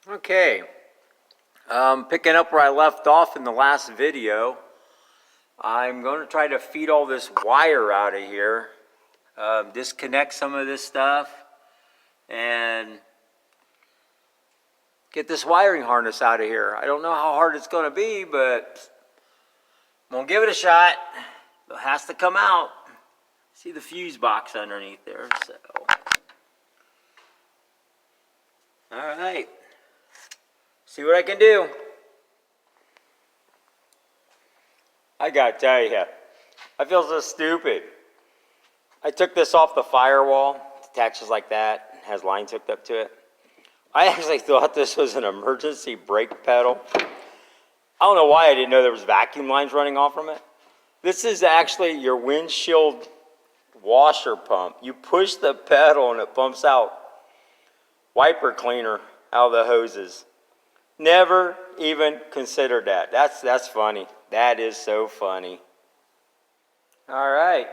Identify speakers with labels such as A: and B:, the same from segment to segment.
A: Okay, picking up where I left off in the last video, I'm going to try to feed all this wire out of here, disconnect some of this stuff, and get this wiring harness out of here. I don't know how hard it's going to be, but I'm going to give it a shot. It has to come out. See the fuse box underneath there, so. All right. See what I can do. I gotta tell you, I feel so stupid. I took this off the firewall. It attaches like that. It has lines hooked up to it. I actually thought this was an emergency brake pedal. I don't know why I didn't know there was vacuum lines running off from it. This is actually your windshield washer pump. You push the pedal and it pumps out wiper cleaner out of the hoses. Never even considered that. That's funny. That is so funny. All right.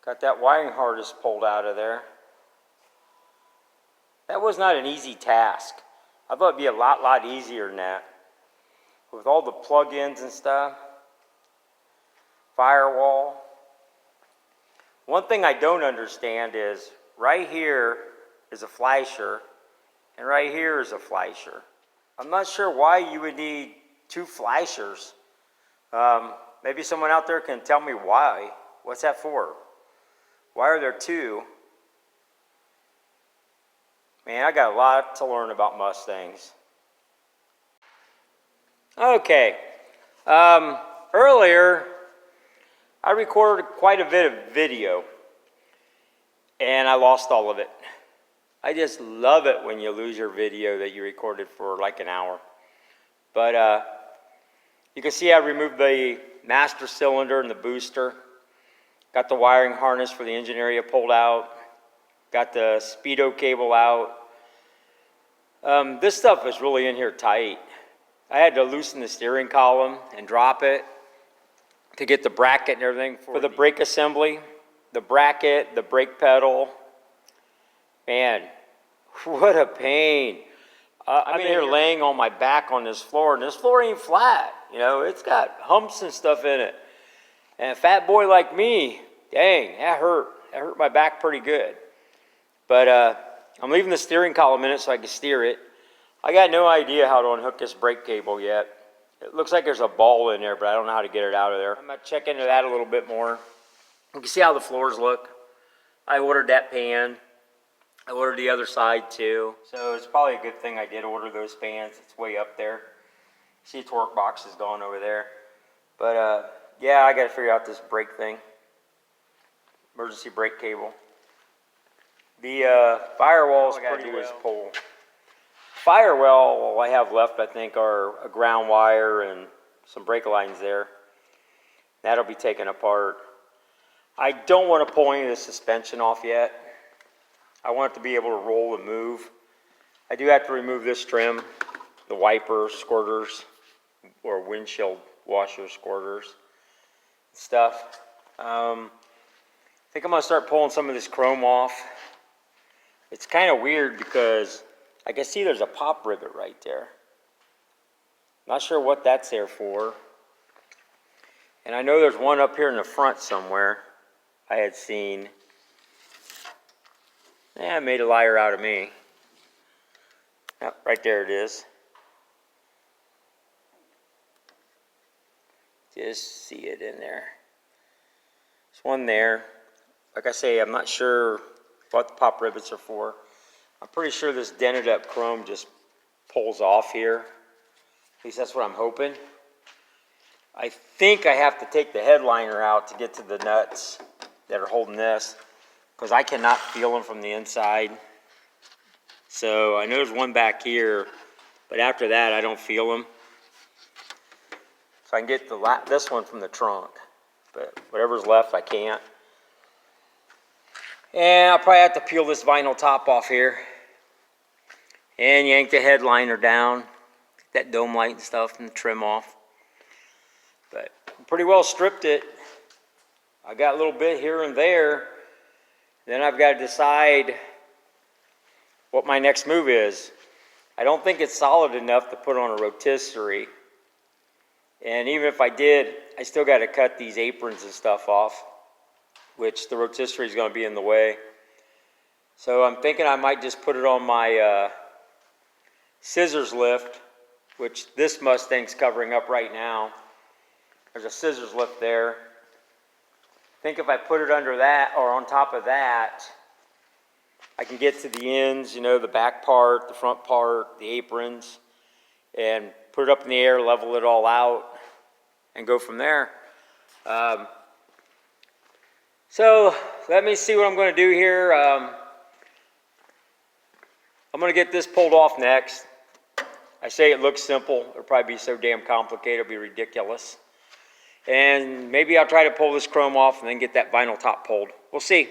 A: Got that wiring harness pulled out of there. That was not an easy task. I thought it'd be a lot easier than that. With all the plug-ins and stuff. Firewall. One thing I don't understand is right here is a flasher and right here is a flasher. I'm not sure why you would need two flashers. Maybe someone out there can tell me why. What's that for? Why are there two? Man, I got a lot to learn about Mustangs. Okay. Earlier, I recorded quite a bit of video, and I lost all of it. I just love it when you lose your video that you recorded for like an hour. But you can see I removed the master cylinder and the booster. Got the wiring harness for the engine area pulled out. Got the speedo cable out. This stuff is really in here tight. I had to loosen the steering column and drop it to get the bracket and everything for the brake assembly, the bracket, the brake pedal. Man, what a pain. I'm in here laying on my back on this floor, and this floor ain't flat. You know, it's got humps and stuff in it. And a fat boy like me, dang, that hurt. That hurt my back pretty good. But I'm leaving the steering column in it so I can steer it. I got no idea how to unhook this brake cable yet. It looks like there's a ball in there, but I don't know how to get it out of there. I'm going to check into that a little bit more. You can see how the floors look. I ordered that pan. I ordered the other side too. So it's probably a good thing I did order those pans. It's way up there. See, the torque box is gone over there. But yeah, I got to figure out this brake thing. Emergency brake cable. The firewall's pretty well. Pull. Firewall, all I have left, I think, are a ground wire and some brake lines there. That'll be taken apart. I don't want to pull any of the suspension off yet. I want it to be able to roll and move. I do have to remove this trim, the wiper squirters, or windshield washer squirters stuff. I think I'm going to start pulling some of this chrome off. It's kind of weird because I can see there's a pop rivet right there. Not sure what that's there for. And I know there's one up here in the front somewhere I had seen. Yeah, it made a liar out of me. Yep, right there it is. Just see it in there. There's one there. Like I say, I'm not sure what the pop rivets are for. I'm pretty sure this dented up chrome just pulls off here. At least that's what I'm hoping. I think I have to take the headliner out to get to the nuts that are holding this, because I cannot feel them from the inside. So I know there's one back here, but after that I don't feel them. So I can get this one from the trunk, but whatever's left I can't. And I'll probably have to peel this vinyl top off here and yank the headliner down, get that dome light and stuff and the trim off. But I pretty well stripped it. I got a little bit here and there. Then I've got to decide what my next move is. I don't think it's solid enough to put on a rotisserie. And even if I did, I still got to cut these aprons and stuff off, which the rotisserie is going to be in the way. So I'm thinking I might just put it on my scissors lift, which this Mustang's covering up right now. There's a scissors lift there. I think if I put it under that or on top of that, I can get to the ends, you know, the back part, the front part, the aprons, and put it up in the air, level it all out, and go from there. So let me see what I'm going to do here. I'm going to get this pulled off next. I say it looks simple. It'll probably be so damn complicated, it'll be ridiculous. And maybe I'll try to pull this chrome off and then get that vinyl top pulled. We'll see.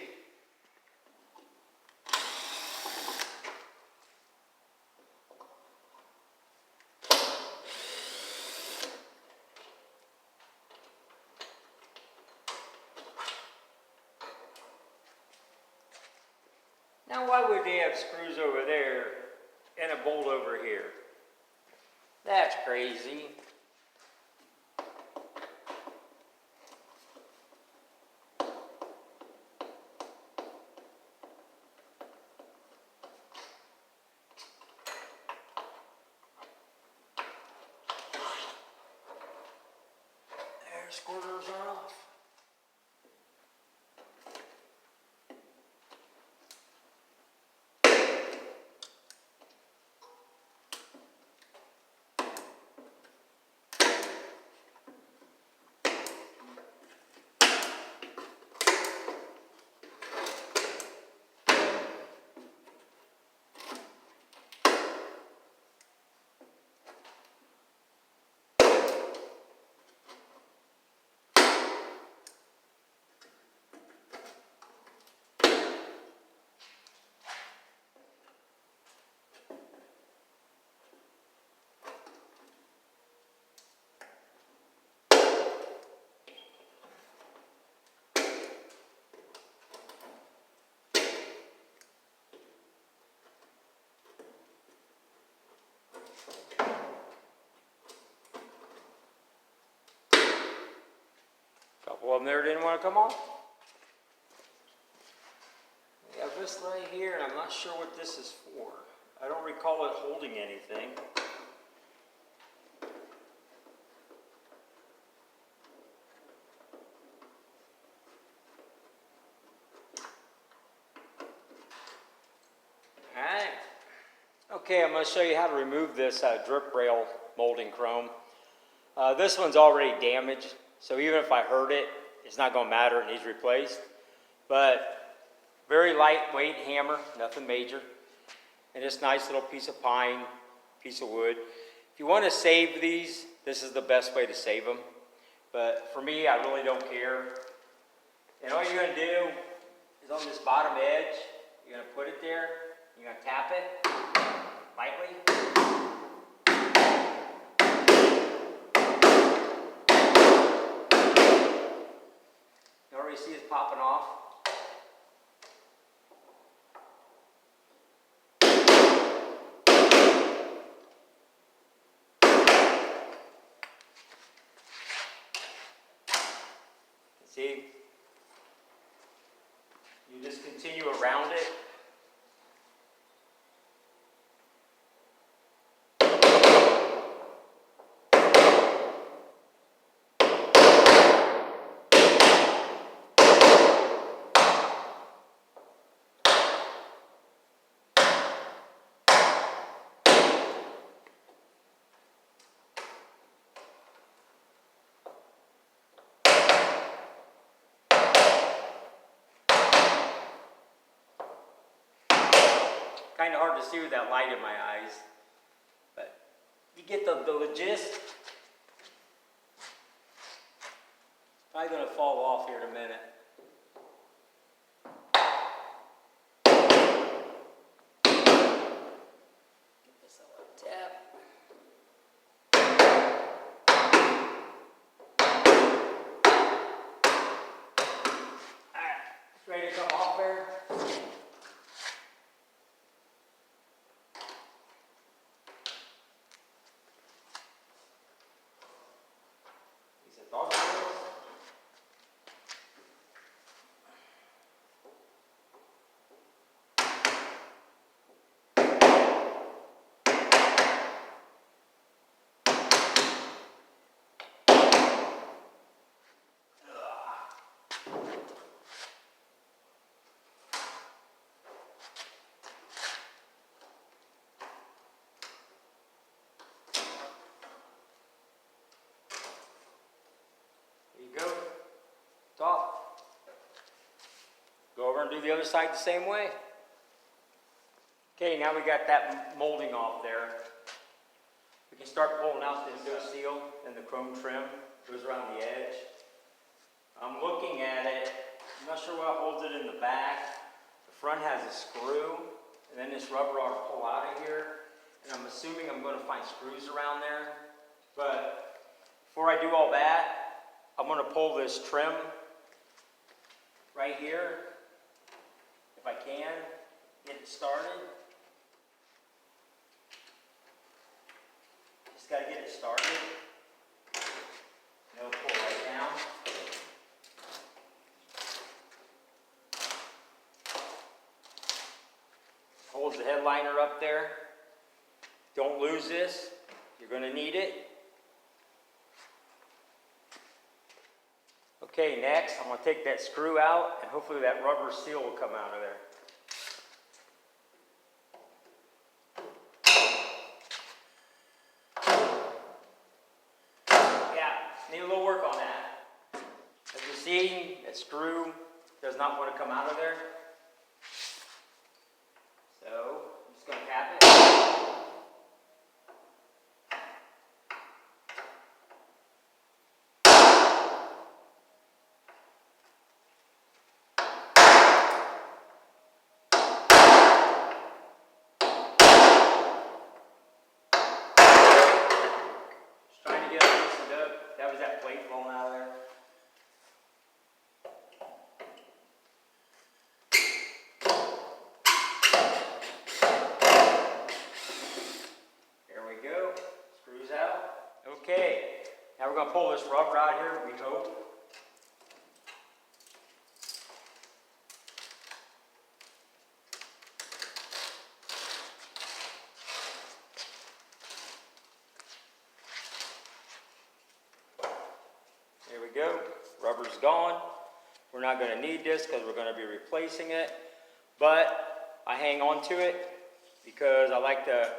A: Now, why would they have screws over there and a bolt over here? That's crazy. There, squirters are off. Couple of them there didn't want to come off. We have this right here, and I'm not sure what this is for. I don't recall it holding anything. Alright. Okay, I'm going to show you how to remove this drip rail molding chrome. This one's already damaged. So even if I hurt it, it's not going to matter, it needs replaced. But very lightweight hammer, nothing major. And this nice little piece of pine, piece of wood. If you want to save these, this is the best way to save them. But for me, I really don't care. And all you're going to do is on this bottom edge, you're going to put it there, you're going to tap it lightly. You see it's popping off. See? You just continue around it. Kind of hard to see with that light in my eyes, but you get the gist. Probably going to fall off here in a minute. Get this a little tap. Alright, it's ready to come off there. we're gonna do the other side the same way. Okay, now we got that molding off there. We can start pulling out the window seal and the chrome trim goes around the edge. I'm looking at it. I'm not sure what holds it in the back. The front has a screw, and then this rubber I'll pull out of here. And I'm assuming I'm going to find screws around there. But before I do all that, I'm going to pull this trim right here, if I can, get it started. Just got to get it started. And it'll pull right down. Holds the headliner up there. Don't lose this. You're going to need it. Okay, next I'm going to take that screw out and hopefully that rubber seal will come out of there. Yeah, need a little work on that. As you see, that screw does not want to come out of there. So I'm just going to tap it. That plate falling out of there. There we go. Screws out. Okay. Now we're going to pull this rubber out here, we hope. There we go, rubber's gone. We're not going to need this because we're going to be replacing it, but I hang on to it because I like to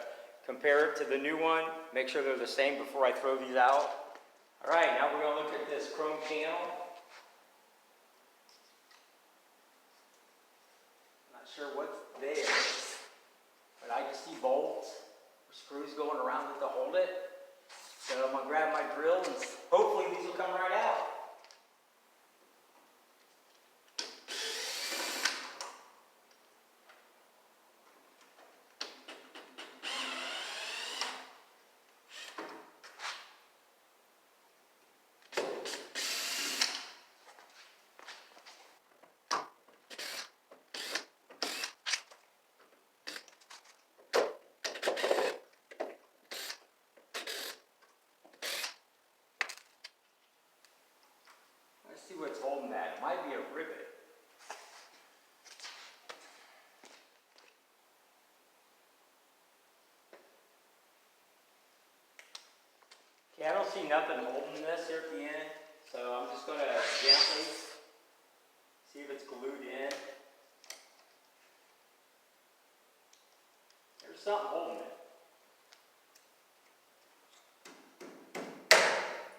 A: compare it to the new one, make sure they're the same before I throw these out. All right, now we're going to look at this chrome panel. Not sure what's there, but I just see bolts or screws going around it to hold it. So I'm going to grab my drill and hopefully these will come right out. Let's see what's holding that. It might be a rivet. Okay, I don't see nothing holding this here at the end, so I'm just going to gently see if it's glued in. There's something holding it.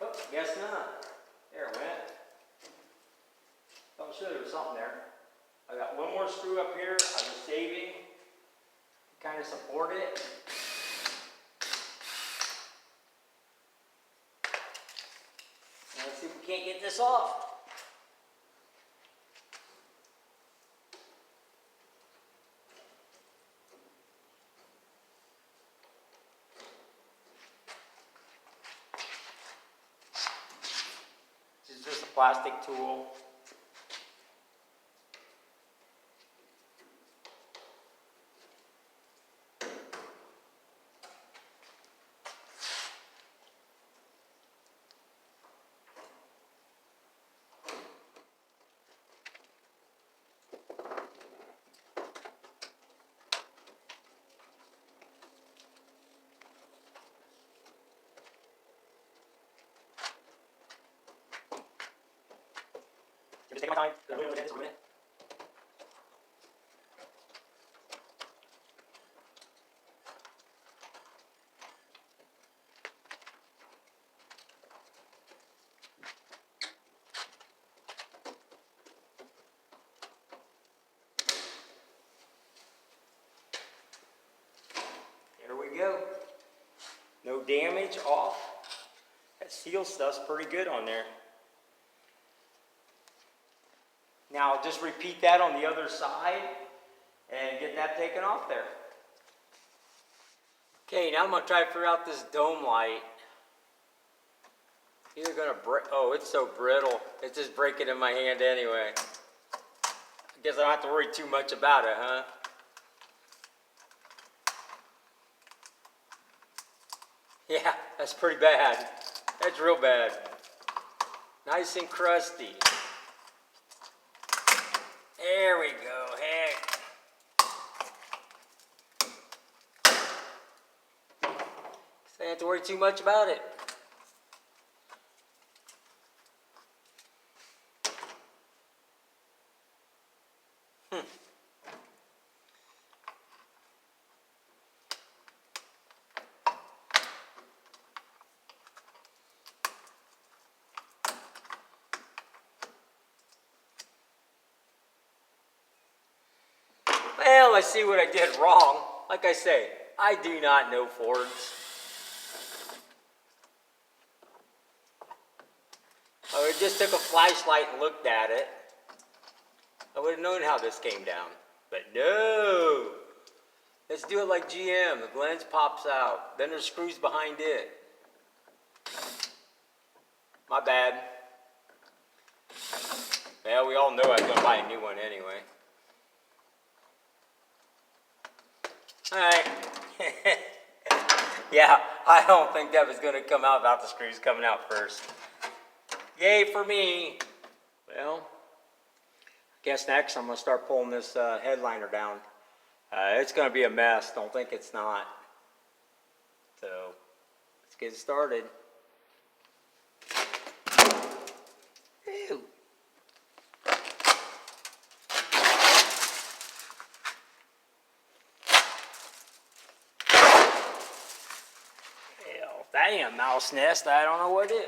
A: Oh, guess not. There it went. I'm sure there was something there. I got one more screw up here. I was saving to kind of support it. And let's see if we can't get this off. This is just a plastic tool. Just take my time. There's really no chance of ruining it. we go. No damage, off. That seal stuff's pretty good on there. Now just repeat that on the other side and get that taken off there. Okay, now I'm going to try to figure out this dome light. Either going to break, oh, it's so brittle. It's just breaking in my hand anyway. I guess I don't have to worry too much about it, huh? Yeah, that's pretty bad. That's real bad. Nice and crusty. There we go, heck. So I don't have to worry too much about it. Well, I see what I did wrong. Like I say, I do not know Fords. I just took a flashlight and looked at it. I would have known how this came down. But no! Let's do it like GM. The lens pops out. Then there's screws behind it. My bad. Well, we all know I was going to buy a new one anyway. Alright. Yeah, I don't think that was going to come out without the screws coming out first. Yay for me. Well, I guess next I'm going to start pulling this headliner down. It's going to be a mess. Don't think it's not. So, let's get started. Ew. Hell, that ain't a mouse nest. I don't know what it is.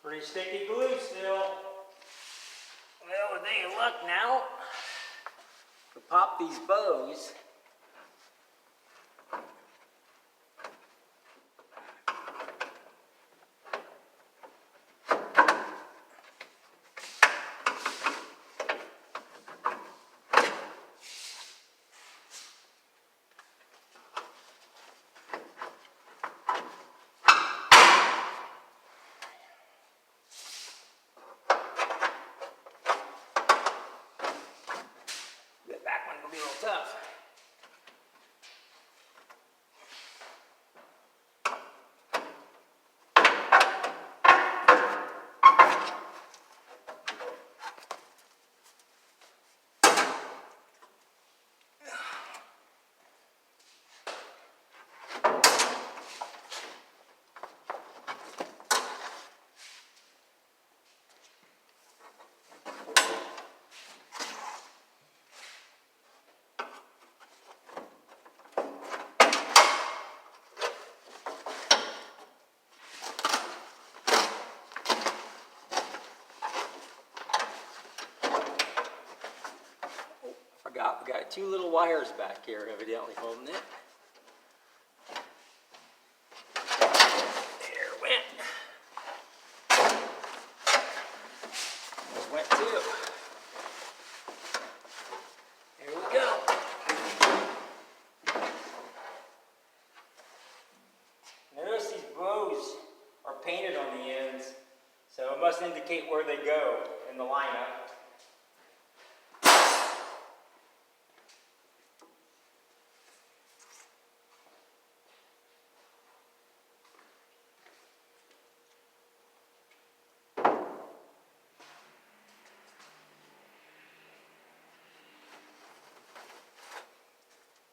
A: Pretty sticky glue still. Well, with any luck now, we'll pop these bows. The back one will be a little tough. two little wires back here evidently holding it. There it went. There's went too. Here we go. Notice these bows are painted on the ends, so it must indicate where they go in the lineup.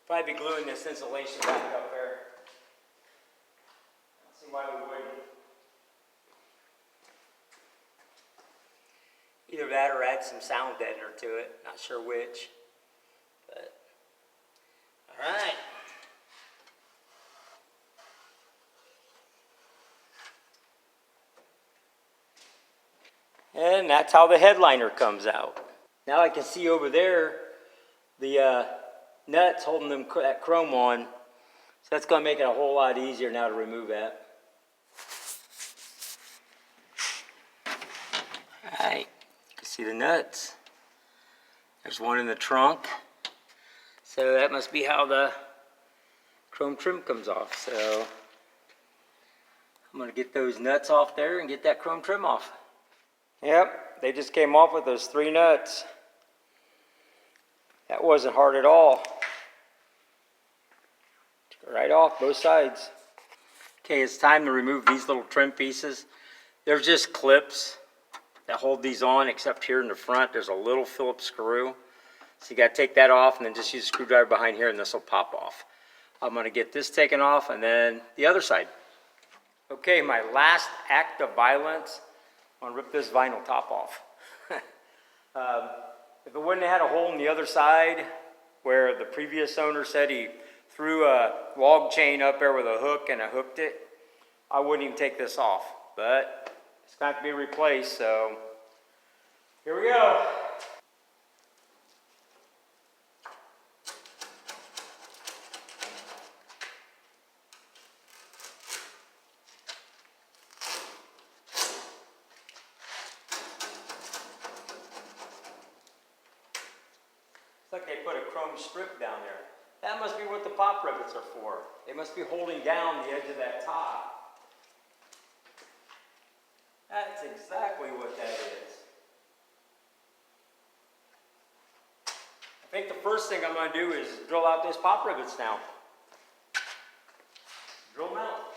A: Probably be gluing this insulation back up there. I don't see why we wouldn't. Either that or add some sound deadener to it. Not sure which. But, all right. And that's how the headliner comes out. Now I can see over there the nuts holding that chrome on. So that's going to make it a whole lot easier now to remove that. All right, you can see the nuts. There's one in the trunk. So that must be how the chrome trim comes off. So I'm going to get those nuts off there and get that chrome trim off. Yep, they just came off with those 3 nuts. That wasn't hard at all. Right off both sides. Okay, it's time to remove these little trim pieces. They're just clips that hold these on, except here in the front there's a little Phillips screw. So you got to take that off and then just use a screwdriver behind here and this will pop off. I'm going to get this taken off and then the other side. Okay, my last act of violence. I'm going to rip this vinyl top off. If it wouldn't have had a hole in the other side where the previous owner said he threw a log chain up there with a hook and I hooked it, I wouldn't even take this off. But it's got to be replaced, so here we go. It's like they put a chrome strip down there. That must be what the pop rivets are for. They must be holding down the edge of that top. That's exactly what that is. I think the first thing I'm going to do is drill out those pop rivets now. Drill them out.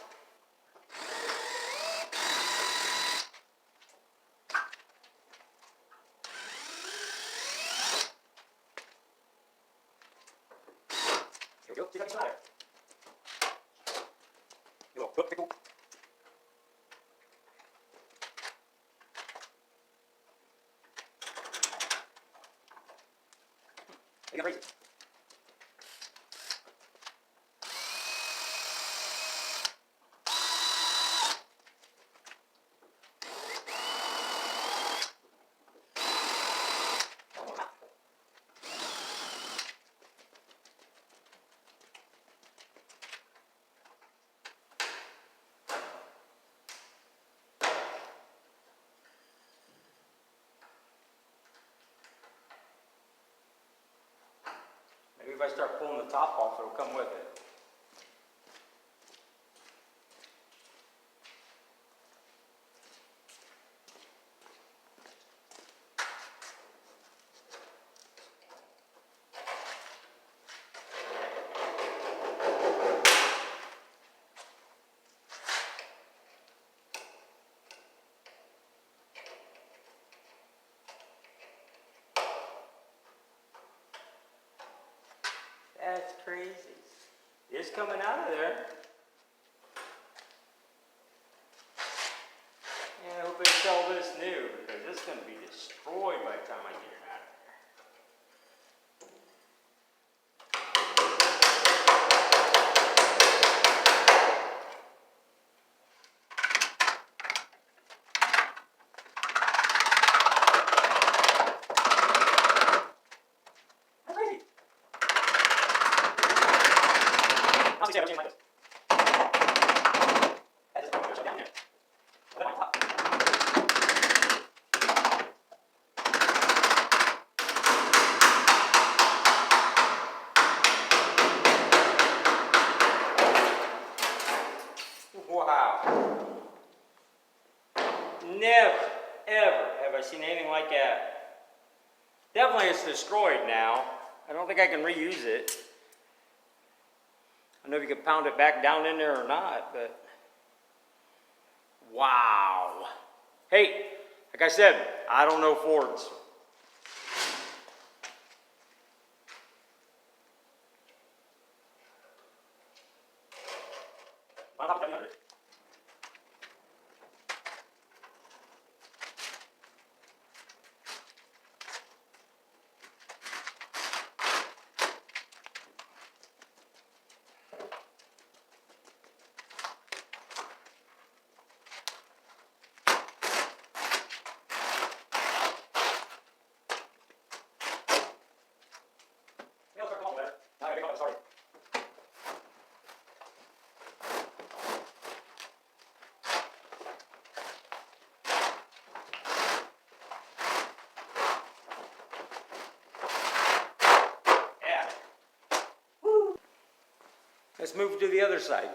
A: Here we go. See if I can slide it. You little foot pickle. I got razors. Maybe if I start pulling the top off, it'll come with it. That's crazy. It's coming out of there. Yeah, I hope they sell this new because it's going to be destroyed by the time I get it out of there. That's crazy. Never, ever have I seen anything like that. Definitely it's destroyed now. I don't think I can reuse it. I don't know if you can pound it back down in there or not, but wow. Hey, like I said, I don't know Fords. Sorry. Yeah. Woo. Let's move to the other side.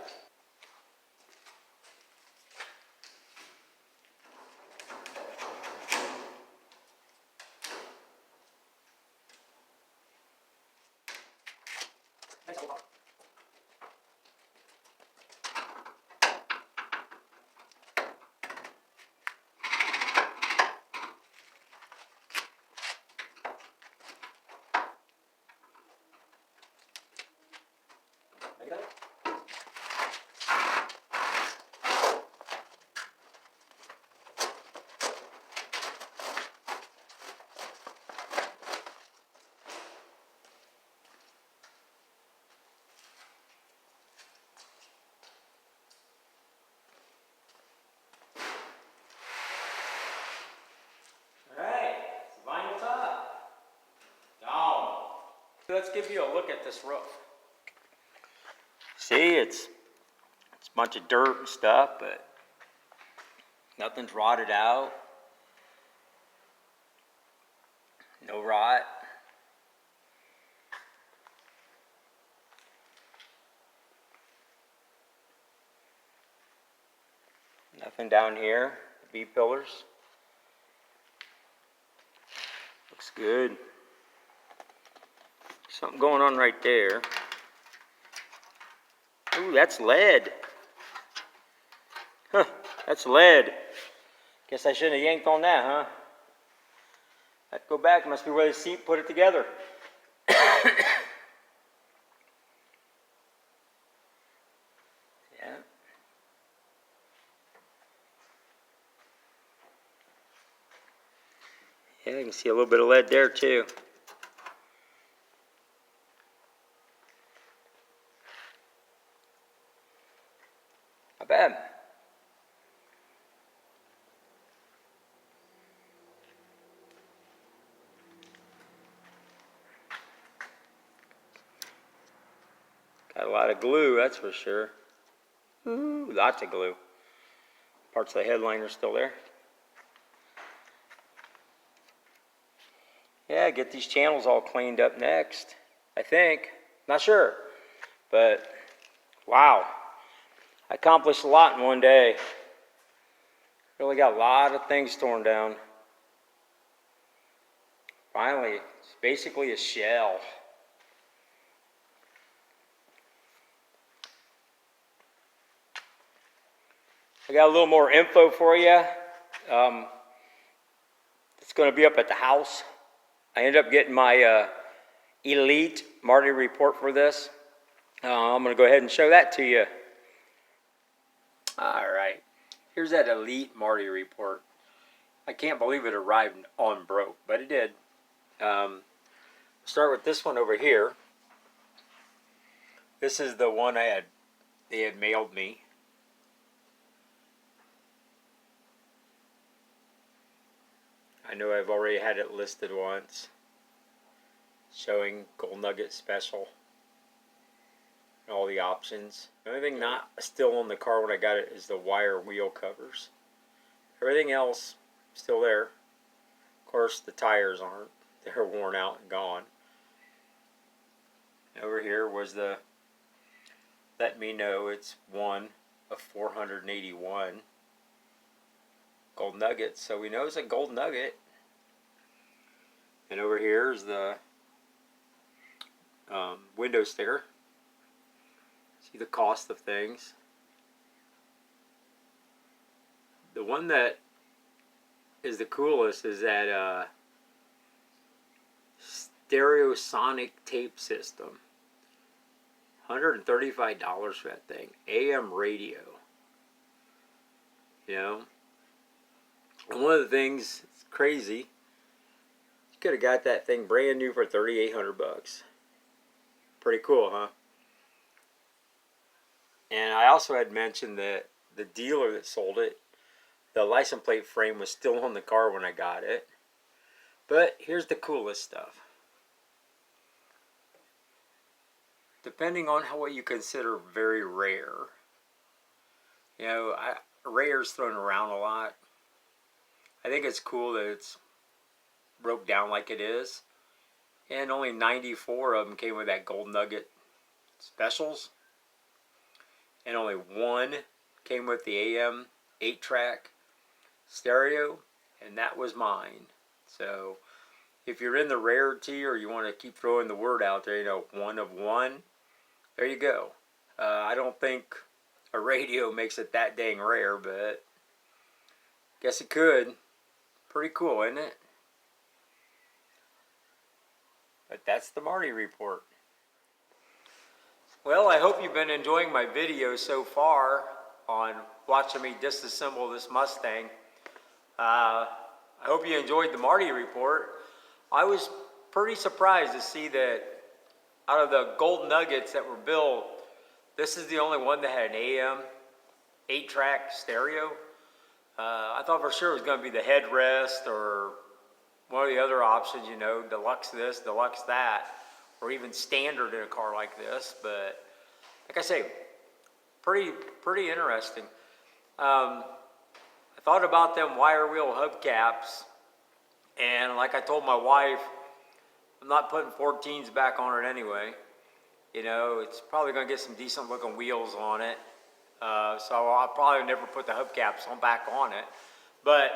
A: Let's give you a look at this roof. See, it's a bunch of dirt and stuff, but nothing's rotted out. No rot. Nothing down here. B-pillars. Looks good. Something going on right there. Ooh, that's lead. Huh, that's lead. Guess I shouldn't have yanked on that, huh? I'd go back. Must be where the seat put it together. Yeah. Yeah, you can see a little bit of lead there too. Not bad. Got a lot of glue, that's for sure. Ooh, lots of glue. Parts of the headliner are still there. Yeah, get these channels all cleaned up next, I think. Not sure. But, wow. I accomplished a lot in one day. Really got a lot of things torn down. Finally, it's basically a shell. I got a little more info for you. It's going to be up at the house. I ended up getting my elite Marti report for this. I'm going to go ahead and show that to you. All right. Here's that elite Marti report. I can't believe it arrived on broke, but it did. Start with this one over here. This is the one they had mailed me. I know I've already had it listed once, showing Gold Nugget Special and all the options. The only thing not still on the car when I got it is the wire wheel covers. Everything else still there. Of course, the tires aren't. They're worn out and gone. Over here was the let me know it's one of 481 Gold gold nuggets, so we know it's a gold nugget. And over here is the window sticker. See the cost of things. The one that is the coolest is that stereosonic tape system. $135 for that thing. AM radio. You know? And one of the things, it's crazy, you could have got that thing brand new for $3,800. Pretty cool, huh? And I also had mentioned that the dealer that sold it, the license plate frame was still on the car when I got it. But here's the coolest stuff. Depending on what you consider very rare. You know, rare is thrown around a lot. I think it's cool that it's broke down like it is. And only 94 of them came with that gold nugget specials. And only one came with the AM 8-track stereo, and that was mine. So if you're in the rarity, or you want to keep throwing the word out there, you know, one of one, there you go. I don't think a radio makes it that dang rare, but guess it could. Pretty cool, isn't it? But that's the Marti report. Well, I hope you've been enjoying my video so far on watching me disassemble this Mustang. I hope you enjoyed the Marti report. I was pretty surprised to see that out of the gold nuggets that were built, this is the only one that had an AM 8-track stereo. I thought for sure it was going to be the headrest or one of the other options, you know, deluxe this, deluxe that, or even standard in a car like this. But like I say, pretty interesting. I thought about them wire wheel hubcaps, and like I told my wife, I'm not putting 14s back on it anyway. You know, it's probably going to get some decent looking wheels on it. So I'll probably never put the hubcaps back on it. But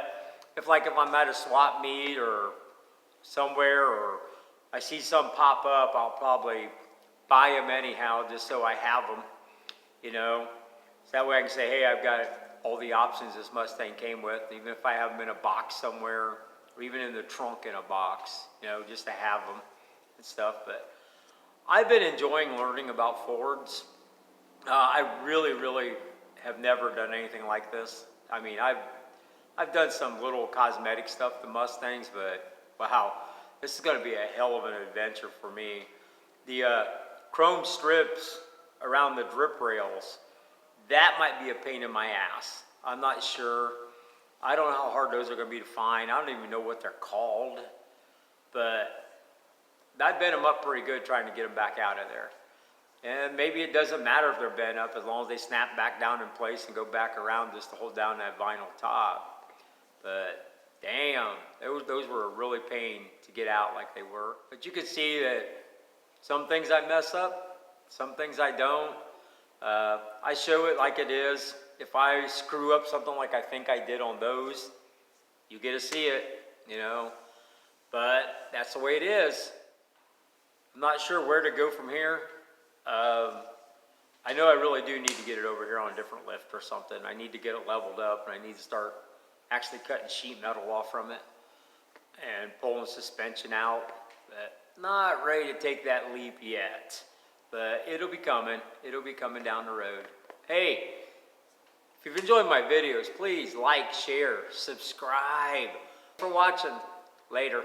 A: if I'm at a swap meet or somewhere, or I see some pop up, I'll probably buy them anyhow, just so I have them, you know. So that way I can say, hey, I've got all the options this Mustang came with, even if I have them in a box somewhere, or even in the trunk in a box, you know, just to have them and stuff. But I've been enjoying learning about Fords. I really have never done anything like this. I mean, I've done some little cosmetic stuff to Mustangs, but wow, this is going to be a hell of an adventure for me. The chrome strips around the drip rails, that might be a pain in my ass. I'm not sure. I don't know how hard those are going to be to find. I don't even know what they're called, but I bent them up pretty good trying to get them back out of there. And maybe it doesn't matter if they're bent up as long as they snap back down in place and go back around just to hold down that vinyl top. But damn, those were a really pain to get out like they were. But you can see that some things I mess up, some things I don't. I show it like it is. If I screw up something like I think I did on those, you get to see it, you know. But that's the way it is. I'm not sure where to go from here. I know I really do need to get it over here on a different lift or something. I need to get it leveled up, and I need to start actually cutting sheet metal off from it and pulling suspension out. But not ready to take that leap yet. But it'll be coming. It'll be coming down the road. Hey, if you've enjoyed my videos, please like, share, subscribe. Thanks for watching. Later.